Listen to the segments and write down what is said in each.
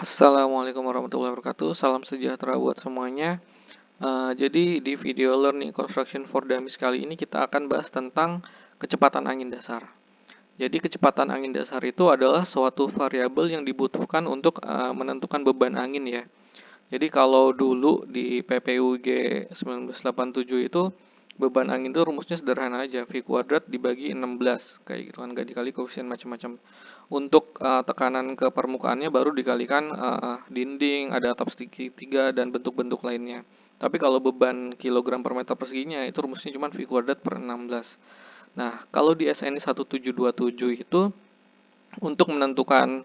Assalamualaikum warahmatullahi wabarakatuh. Salam sejahtera buat semuanya. Jadi di video Learning Construction for Dummies kali ini kita akan bahas tentang kecepatan angin dasar. Jadi kecepatan angin dasar itu adalah suatu variabel yang dibutuhkan untuk menentukan beban angin ya. Jadi kalau dulu di PPUG 1987 itu beban angin itu rumusnya sederhana aja, V kuadrat dibagi 16 kayak gitu kan, nggak dikali koefisien macam-macam. Untuk tekanan ke permukaannya baru dikalikan dinding, ada atap segitiga dan bentuk-bentuk lainnya. Tapi kalau beban kilogram per meter perseginya itu rumusnya cuma V kuadrat per 16. Nah, kalau di SNI 1727 itu untuk menentukan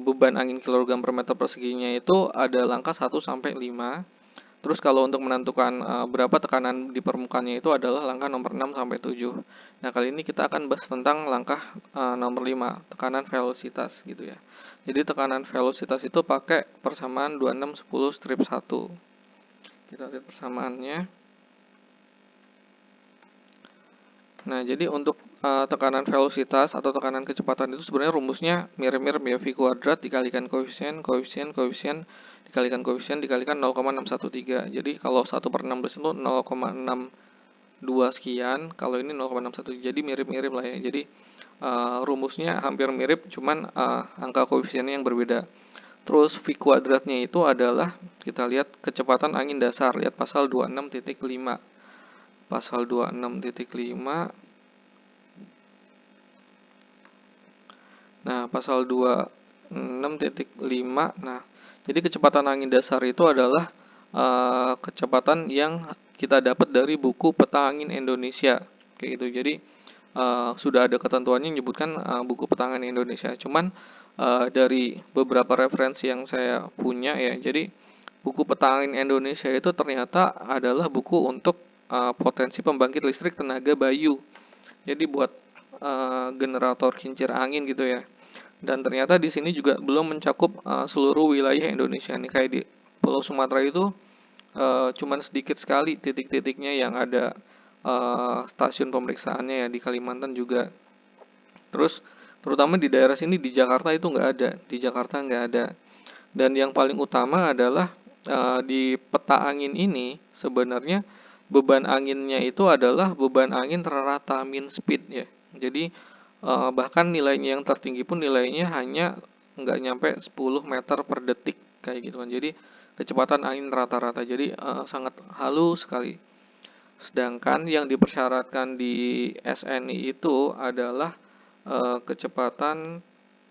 beban angin kilogram per meter perseginya itu ada langkah 1 sampai 5. Terus kalau untuk menentukan berapa tekanan di permukaannya itu adalah langkah nomor 6 sampai 7. Nah, kali ini kita akan bahas tentang langkah nomor 5, tekanan velocitas gitu ya. Jadi tekanan velocitas itu pakai persamaan 26 10 strip 1. Kita lihat persamaannya. Nah, jadi untuk tekanan velocitas atau tekanan kecepatan itu sebenarnya rumusnya mirip-mirip ya, V kuadrat dikalikan koefisien, dikalikan koefisien, dikalikan 0,613. Jadi kalau 1/16 itu 0,62 sekian, kalau ini 0,61. Jadi mirip-mirip lah ya. Jadi rumusnya hampir mirip, cuman angka koefisiennya yang berbeda. Terus V kuadratnya itu adalah, kita lihat kecepatan angin dasar, lihat pasal 26.5. Pasal 26.5. Nah, pasal 26.5. Nah, jadi kecepatan angin dasar itu adalah kecepatan yang kita dapat dari buku Peta Angin Indonesia. Kayak gitu. Jadi sudah ada ketentuannya yang menyebutkan buku Peta Angin Indonesia. Cuman dari beberapa referensi yang saya punya ya, jadi buku Peta Angin Indonesia itu ternyata adalah buku untuk potensi pembangkit listrik tenaga bayu. Jadi buat generator kincir angin gitu ya. Dan ternyata di sini juga belum mencakup seluruh wilayah Indonesia nih, kayak di Pulau Sumatera itu cuman sedikit sekali titik-titiknya yang ada stasiun pemeriksaannya ya, di Kalimantan juga. Terus terutama di daerah sini di Jakarta itu nggak ada, di Jakarta nggak ada. Dan yang paling utama adalah di peta angin ini sebenarnya beban anginnya itu adalah beban angin rata mean speed ya. Jadi bahkan nilainya yang tertinggi pun nilainya hanya nggak nyampe 10 meter per detik kayak gitu kan. Jadi kecepatan angin rata-rata, jadi sangat halus sekali. Sedangkan yang dipersyaratkan di SNI itu adalah kecepatan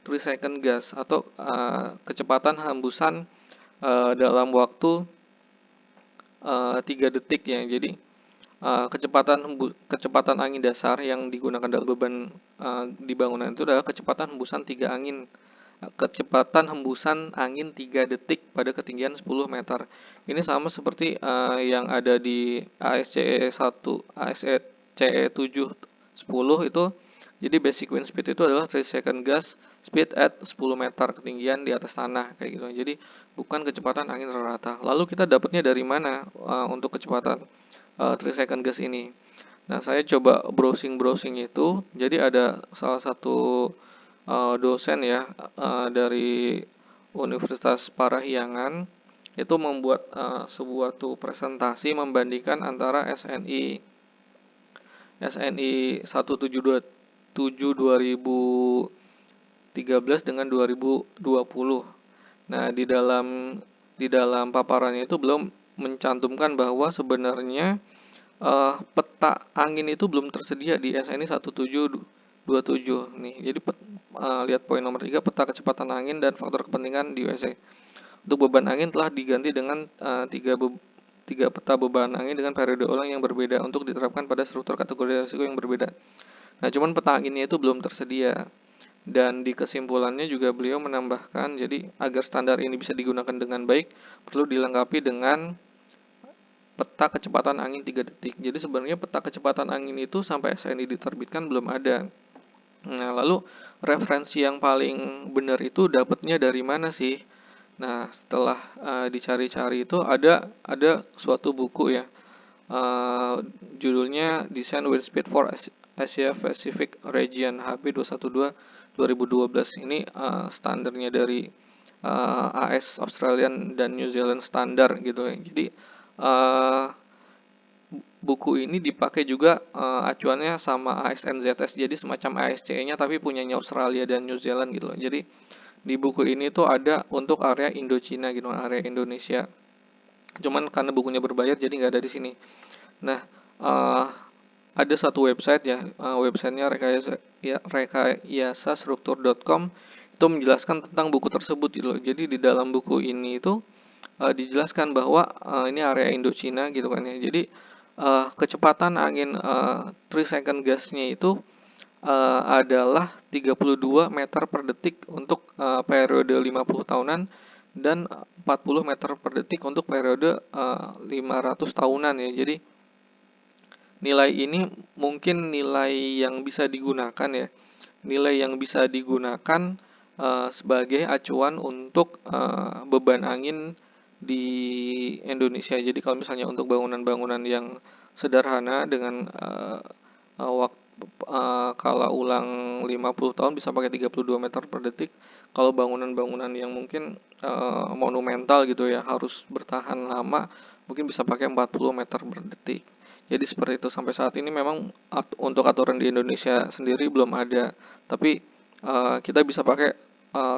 3 second gas atau kecepatan hembusan dalam waktu 3 detik ya. Jadi kecepatan angin dasar yang digunakan dalam beban di bangunan itu adalah kecepatan hembusan angin 3 detik pada ketinggian 10 meter. Ini sama seperti yang ada di ASCE 1, ASCE 710 itu. Jadi basic wind speed itu adalah 3 second gas speed at 10 meter ketinggian di atas tanah kayak gitu. Jadi bukan kecepatan angin rata. Lalu kita dapatnya dari mana untuk kecepatan 3 second gas ini? Nah, saya coba browsing itu. Jadi ada salah satu dosen ya dari Universitas Parahyangan itu membuat sebuah presentasi membandingkan antara SNI 1727 2013 dengan 2020. Nah, di dalam paparannya itu belum mencantumkan bahwa sebenarnya peta angin itu belum tersedia di SNI 1727 nih. Jadi lihat poin nomor 3, peta kecepatan angin dan faktor kepentingan di USA. Untuk beban angin telah diganti dengan tiga peta beban angin dengan periode ulang yang berbeda untuk diterapkan pada struktur kategori risiko yang berbeda. Nah, cuman peta anginnya itu belum tersedia. Dan di kesimpulannya juga beliau menambahkan, jadi agar standar ini bisa digunakan dengan baik, perlu dilengkapi dengan peta kecepatan angin 3 detik. Jadi sebenarnya peta kecepatan angin itu sampai SNI diterbitkan belum ada. Nah, lalu referensi yang paling benar itu dapatnya dari mana sih? Nah, setelah dicari-cari itu ada suatu buku ya. Judulnya Design Wind Speed for Asia Pacific Region HB 212 2012. Ini standarnya dari AS Australian dan New Zealand standar gitu ya. Jadi uh, buku ini dipakai juga acuannya sama ASNZS, jadi semacam ASCE-nya tapi punyanya Australia dan New Zealand gitu loh. Jadi di buku ini tuh ada untuk area Indochina gitu, area Indonesia. Cuman karena bukunya berbayar jadi nggak ada di sini. Nah, uh, ada satu website ya, websitenya rekayasa-struktur.com, itu menjelaskan tentang buku tersebut gitu loh. Jadi di dalam buku ini itu dijelaskan bahwa ini area Indochina gitu kan ya. Jadi kecepatan angin 3 second gustnya itu adalah 32 meter per detik untuk periode 50 tahunan dan 40 meter per detik untuk periode 500 tahunan ya. Jadi nilai ini mungkin nilai yang bisa digunakan ya. Nilai yang bisa digunakan sebagai acuan untuk beban angin di Indonesia. Jadi kalau misalnya untuk bangunan-bangunan yang sederhana dengan waktu kala ulang 50 tahun bisa pakai 32 meter per detik. Kalau bangunan-bangunan yang mungkin monumental gitu ya, harus bertahan lama, mungkin bisa pakai 40 meter per detik. Jadi seperti itu. Sampai saat ini memang untuk aturan di Indonesia sendiri belum ada, tapi kita bisa pakai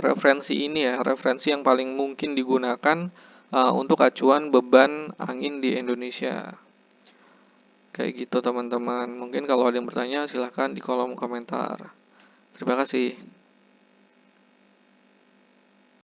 referensi ini ya, referensi yang paling mungkin digunakan untuk acuan beban angin di Indonesia. Kayak gitu teman-teman. Mungkin kalau ada yang bertanya silahkan di kolom komentar. Terima kasih.